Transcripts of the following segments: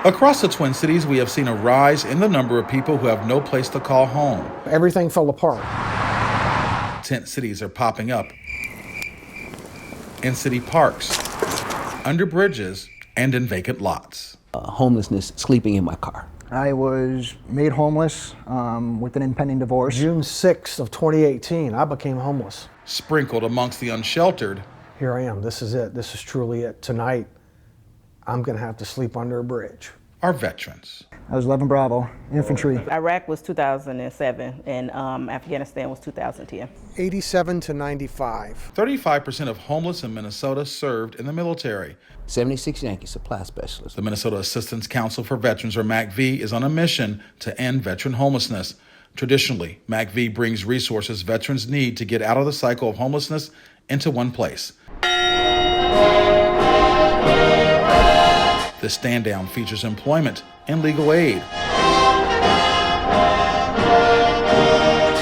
Across the Twin Cities, we have seen a rise in the number of people who have no place to call home. Everything fell apart. Tent cities are popping up in city parks, under bridges, and in vacant lots. Homelessness, sleeping in my car. I was made homeless with an impending divorce. June 6th of 2018, I became homeless. Sprinkled amongst the unsheltered. Here I am. This is it. This is truly it. Tonight, I'm going to have to sleep under a bridge. Are veterans. I was 11 Bravo, infantry. Iraq was 2007 and Afghanistan was 2010. 87 to 95. 35% of homeless in Minnesota served in the military. 76 Yankee supply specialist. The Minnesota Assistance Council for Veterans, or MACV, is on a mission to end veteran homelessness. Traditionally, MACV brings resources veterans need to get out of the cycle of homelessness into one place. The stand down features employment and legal aid,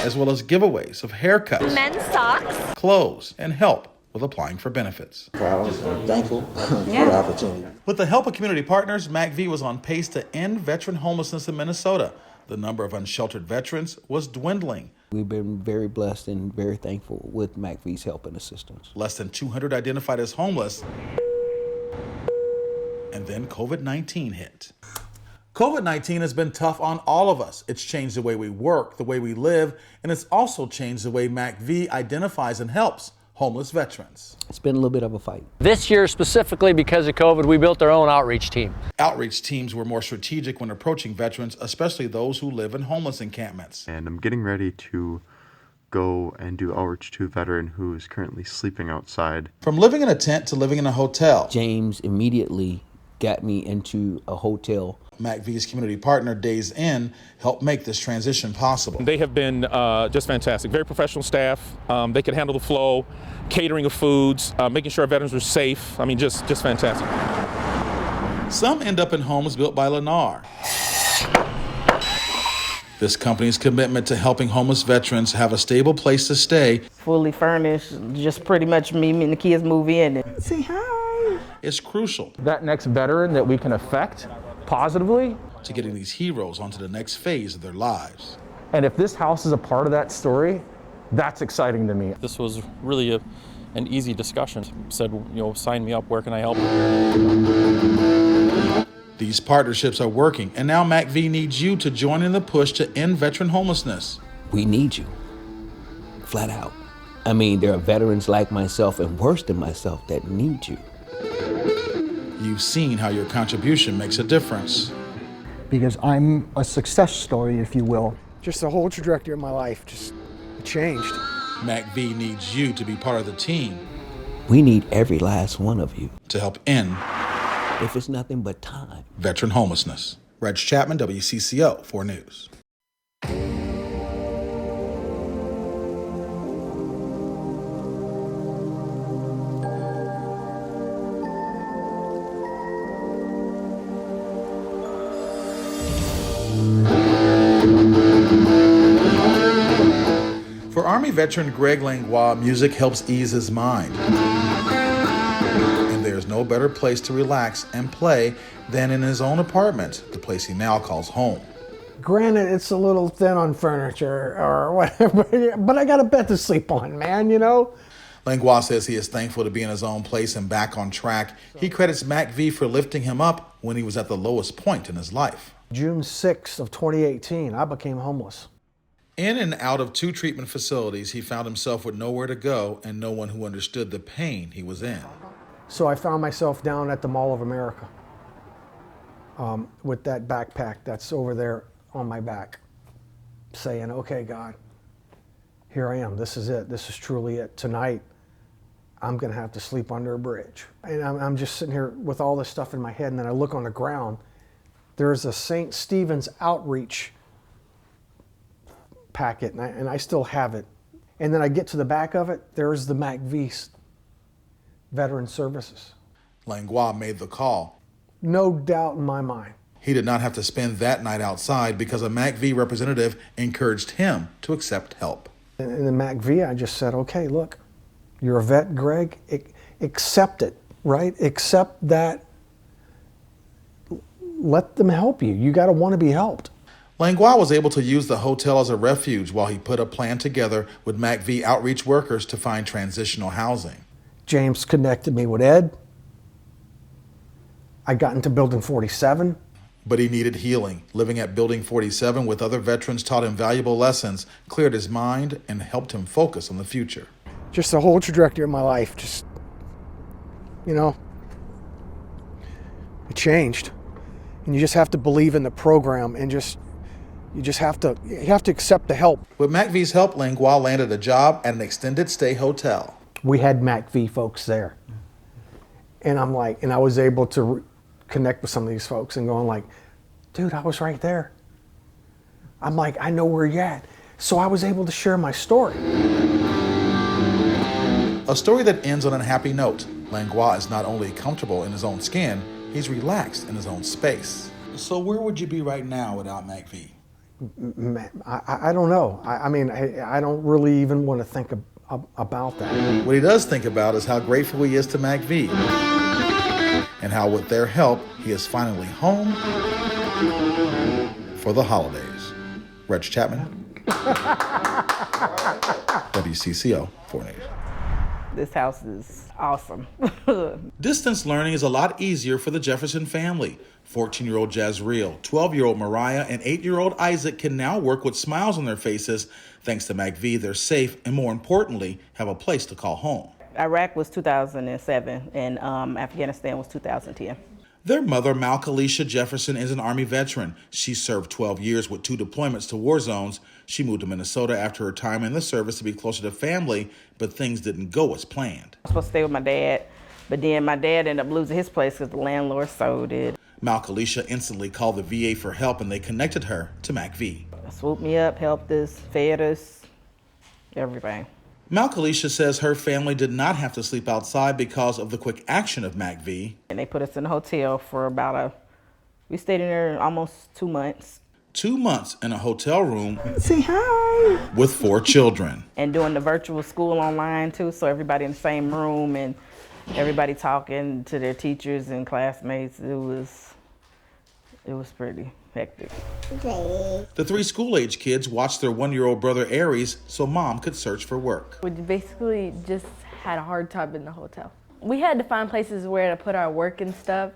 as well as giveaways of haircuts, men's socks, clothes, and help with applying for benefits. Proud and thankful for the opportunity. With the help of community partners, MACV was on pace to end veteran homelessness in Minnesota. The number of unsheltered veterans was dwindling. We've been very blessed and very thankful with MACV's help and assistance. Less than 200 identified as homeless. And then COVID-19 hit. COVID-19 has been tough on all of us. It's changed the way we work, the way we live, and it's also changed the way MACV identifies and helps homeless veterans. It's been a little bit of a fight. This year, specifically because of COVID, we built our own outreach team. Outreach teams were more strategic when approaching veterans, especially those who live in homeless encampments. And I'm getting ready to go and do outreach to a veteran who is currently sleeping outside. From living in a tent to living in a hotel. James immediately got me into a hotel. MACV's community partner, Days Inn, helped make this transition possible. They have been just fantastic. Very professional staff. They could handle the flow, catering of foods, making sure our veterans were safe. I mean, just fantastic. Some end up in homes built by Lennar. This company's commitment to helping homeless veterans have a stable place to stay. Fully furnished, just pretty much me and the kids move in and say hi. Is crucial. That next veteran that we can affect positively. To getting these heroes onto the next phase of their lives. And if this house is a part of that story, that's exciting to me. This was really an easy discussion. Said, sign me up, where can I help? These partnerships are working, and now MACV needs you to join in the push to end veteran homelessness. We need you, flat out. I mean, there are veterans like myself and worse than myself that need you. You've seen how your contribution makes a difference. Because I'm a success story, if you will. Just the whole trajectory of my life just changed. MACV needs you to be part of the team. We need every last one of you. To help end, if it's nothing but time, veteran homelessness. Reg Chapman, WCCO 4 News. For Army veteran Greg Langlois, music helps ease his mind. And there's no better place to relax and play than in his own apartment, the place he now calls home. Granted, it's a little thin on furniture or whatever, but I got a bed to sleep on, man, Langlois says he is thankful to be in his own place and back on track. He credits MACV for lifting him up when he was at the lowest point in his life. June 6th of 2018, I became homeless. In and out of 2 treatment facilities, he found himself with nowhere to go and no one who understood the pain he was in. So I found myself down at the Mall of America with that backpack that's over there on my back, saying, okay, God, here I am. This is it. This is truly it. Tonight, I'm going to have to sleep under a bridge. And I'm just sitting here with all this stuff in my head, and then I look on the ground. There's a St. Stephen's outreach packet, and I still have it. And then I get to the back of it, there's the MACV Veteran Services. Langlois made the call. No doubt in my mind. He did not have to spend that night outside because a MACV representative encouraged him to accept help. In the MACV, I just said, okay, look, you're a vet, Greg, accept it, right? Accept that let them help you. You got to want to be helped. Langlois was able to use the hotel as a refuge while he put a plan together with MACV outreach workers to find transitional housing. James connected me with Ed. I got into Building 47. But he needed healing. Living at Building 47 with other veterans taught him valuable lessons, cleared his mind, and helped him focus on the future. Just the whole trajectory of my life, just, you know, it changed. And you just have to believe in the program and you have to accept the help. With MACV's help, Langlois landed a job at an extended stay hotel. We had MACV folks there. And I was able to connect with some of these folks and going like, dude, I was right there. I'm like, I know where you're at. So I was able to share my story. A story that ends on a happy note. Langlois is not only comfortable in his own skin, he's relaxed in his own space. So where would you be right now without MACV? I don't know. I don't really even want to think about that. What he does think about is how grateful he is to MACV and how with their help, he is finally home for the holidays. Reg Chapman, WCCO 4 News. This house is awesome. Distance learning is a lot easier for the Jefferson family. 14-year-old Jazreel, 12-year-old Mariah, and 8-year-old Isaac can now work with smiles on their faces. Thanks to MACV, they're safe and, more importantly, have a place to call home. Iraq was 2007 and Afghanistan was 2010. Their mother, Malkalisha Jefferson, is an Army veteran. She served 12 years with 2 deployments to war zones. She moved to Minnesota after her time in the service to be closer to family, but things didn't go as planned. I was supposed to stay with my dad, but then my dad ended up losing his place because the landlord sold it. Malkalisha instantly called the VA for help, and they connected her to MACV. Swooped me up, helped us, fed us, everything. Malkalisha says her family did not have to sleep outside because of the quick action of MACV. And they put us in a hotel for we stayed in there almost 2 months. 2 months in a hotel room. Say hi. With 4 children. And doing the virtual school online too, so everybody in the same room and everybody talking to their teachers and classmates. It was pretty hectic. The 3 school-age kids watched their 1-year-old brother Aries so mom could search for work. We basically just had a hard time in the hotel. We had to find places where to put our work and stuff,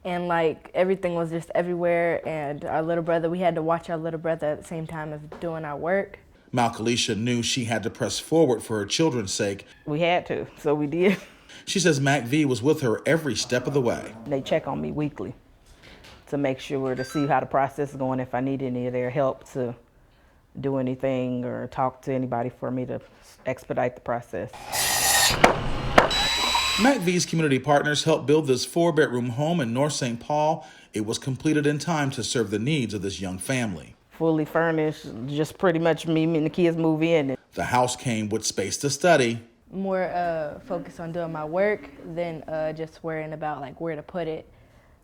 and like everything was just everywhere, and our little brother, we had to watch our little brother at the same time as doing our work. Malkalisha knew she had to press forward for her children's sake. We had to, so we did. She says MACV was with her every step of the way. They check on me weekly to make sure to see how the process is going, if I need any of their help to do anything or talk to anybody for me to expedite the process. MACV's community partners helped build this 4-bedroom home in North St. Paul. It was completed in time to serve the needs of this young family. Fully furnished, just pretty much me and the kids move in. The house came with space to study. More focused on doing my work than just worrying about like where to put it.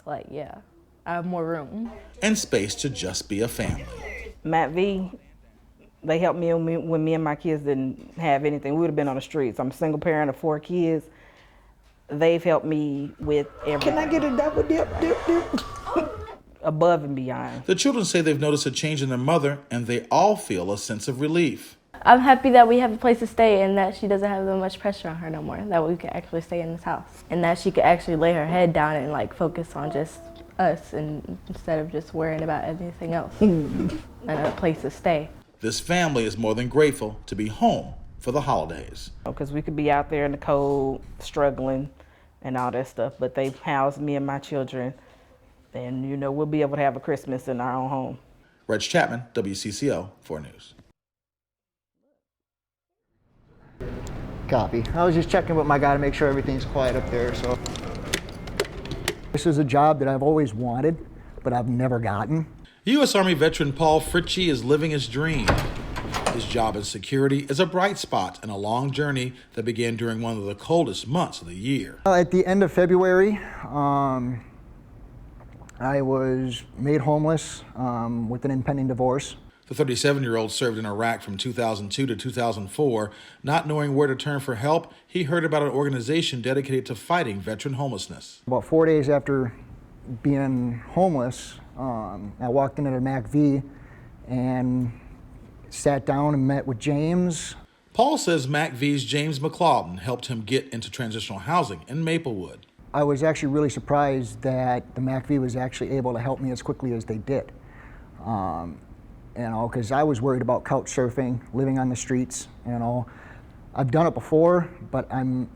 Like, yeah, I have more room. And space to just be a family. MACV, they helped me when me and my kids didn't have anything. We would have been on the streets. I'm a single parent of 4 kids. They've helped me with everything. Can I get a double dip? Above and beyond. The children say they've noticed a change in their mother, and they all feel a sense of relief. I'm happy that we have a place to stay and that she doesn't have that much pressure on her no more, that we can actually stay in this house. And that she could actually lay her head down and like focus on just us and instead of just worrying about anything else and a place to stay. This family is more than grateful to be home for the holidays. Because we could be out there in the cold, struggling and all that stuff, but they housed me and my children, and you know, we'll be able to have a Christmas in our own home. Reg Chapman, WCCO 4 News. Copy. I was just checking with my guy to make sure everything's quiet up there. So this is a job that I've always wanted, but I've never gotten. U.S. Army veteran Paul Fritchie is living his dream. His job in security is a bright spot in a long journey that began during one of the coldest months of the year. At the end of February, I was made homeless with an impending divorce. The 37-year-old served in Iraq from 2002 to 2004. Not knowing where to turn for help, he heard about an organization dedicated to fighting veteran homelessness. About 4 days after being homeless, I walked into the MACV and sat down and met with James. Paul says MACV's James McClawton helped him get into transitional housing in Maplewood. I was actually really surprised that the MACV was actually able to help me as quickly as they did. Because I was worried about couch surfing, living on the streets. I've done it before, but I'm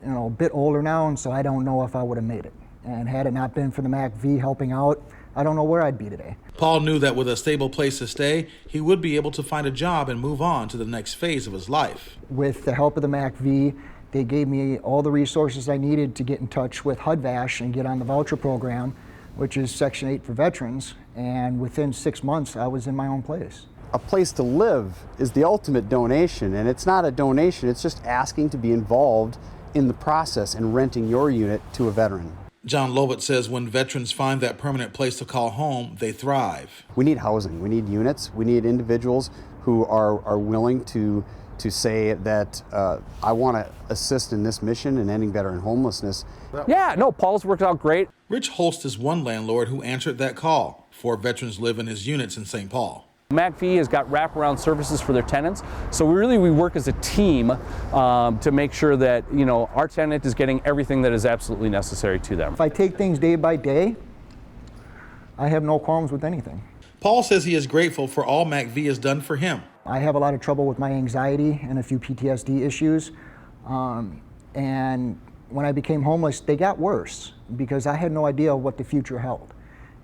a bit older now, and so I don't know if I would have made it. And had it not been for the MACV helping out, I don't know where I'd be today. Paul knew that with a stable place to stay, he would be able to find a job and move on to the next phase of his life. With the help of the MACV, they gave me all the resources I needed to get in touch with HUD-VASH and get on the voucher program, which is Section 8 for veterans. And within 6 months, I was in my own place. A place to live is the ultimate donation, and it's not a donation, it's just asking to be involved in the process and renting your unit to a veteran. John Lovett says when veterans find that permanent place to call home, they thrive. We need housing, we need units, we need individuals who are willing to say that I want to assist in this mission in ending veteran homelessness. Yeah, no, Paul's worked out great. Rich Holst is one landlord who answered that call. 4 veterans live in his units in St. Paul. MACV has got wraparound services for their tenants, so we work as a team to make sure that our tenant is getting everything that is absolutely necessary to them. If I take things day by day, I have no qualms with anything. Paul says he is grateful for all MACV has done for him. I have a lot of trouble with my anxiety and a few PTSD issues, and when I became homeless, they got worse because I had no idea what the future held.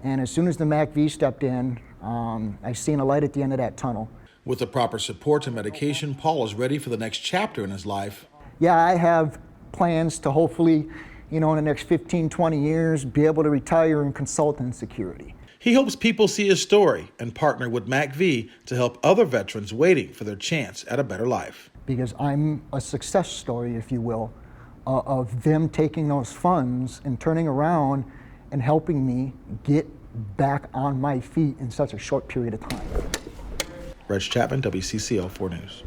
And as soon as the MACV stepped in, I seen a light at the end of that tunnel. With the proper support and medication, Paul is ready for the next chapter in his life. Yeah, I have plans to hopefully, in the next 15, 20 years, be able to retire and consult in security. He hopes people see his story and partner with MACV to help other veterans waiting for their chance at a better life. Because I'm a success story, if you will, of them taking those funds and turning around and helping me get back on my feet in such a short period of time. Reg Chapman, WCCO 4 News.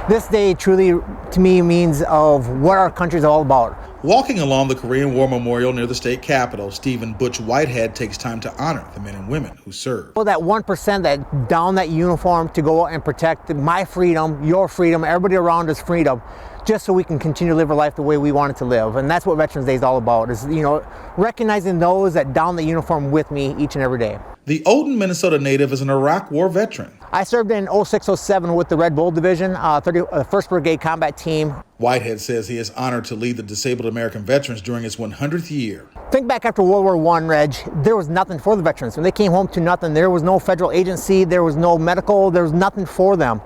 This day truly, to me, means of what our country is all about. Walking along the Korean War Memorial near the state capitol, Stephen Butch Whitehead takes time to honor the men and women who served. Well, that 1% that don that uniform to go out and protect my freedom, your freedom, everybody around us freedom, just so we can continue to live our life the way we want it to live. And that's what Veterans Day is all about, is, recognizing those that don the uniform with me each and every day. The Olden, Minnesota native is an Iraq War veteran. I served in 06-07 with the Red Bull Division, 1st Brigade Combat Team. Whitehead says he is honored to lead the disabled American veterans during his 100th year. Think back after World War I, Reg, there was nothing for the veterans. When they came home to nothing, there was no federal agency, there was no medical, there was nothing for them.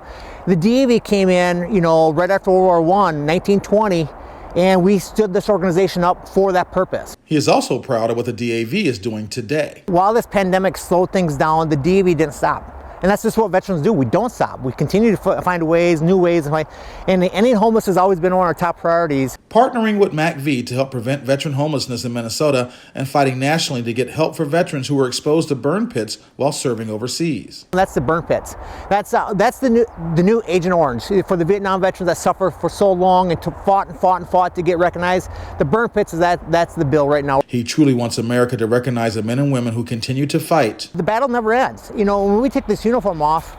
The DAV came in, right after World War I, 1920, and we stood this organization up for that purpose. He is also proud of what the DAV is doing today. While this pandemic slowed things down, the DAV didn't stop. And that's just what veterans do. We don't stop. We continue to find ways, new ways, and ending homelessness has always been one of our top priorities. Partnering with MACV to help prevent veteran homelessness in Minnesota and fighting nationally to get help for veterans who were exposed to burn pits while serving overseas. That's the burn pits. That's the new Agent Orange for the Vietnam veterans that suffered for so long and fought to get recognized. The burn pits that's the bill right now. He truly wants America to recognize the men and women who continue to fight. The battle never ends. When we take this uniform off,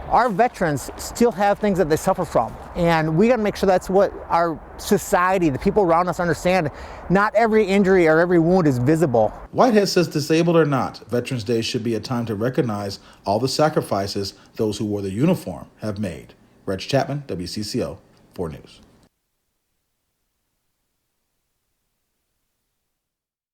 our veterans still have things that they suffer from, and we got to make sure that's what our society, the people around us, understand. Not every injury or every wound is visible. Whitehead says, disabled or not, Veterans Day should be a time to recognize all the sacrifices those who wore the uniform have made. Reg Chapman, WCCO 4 News.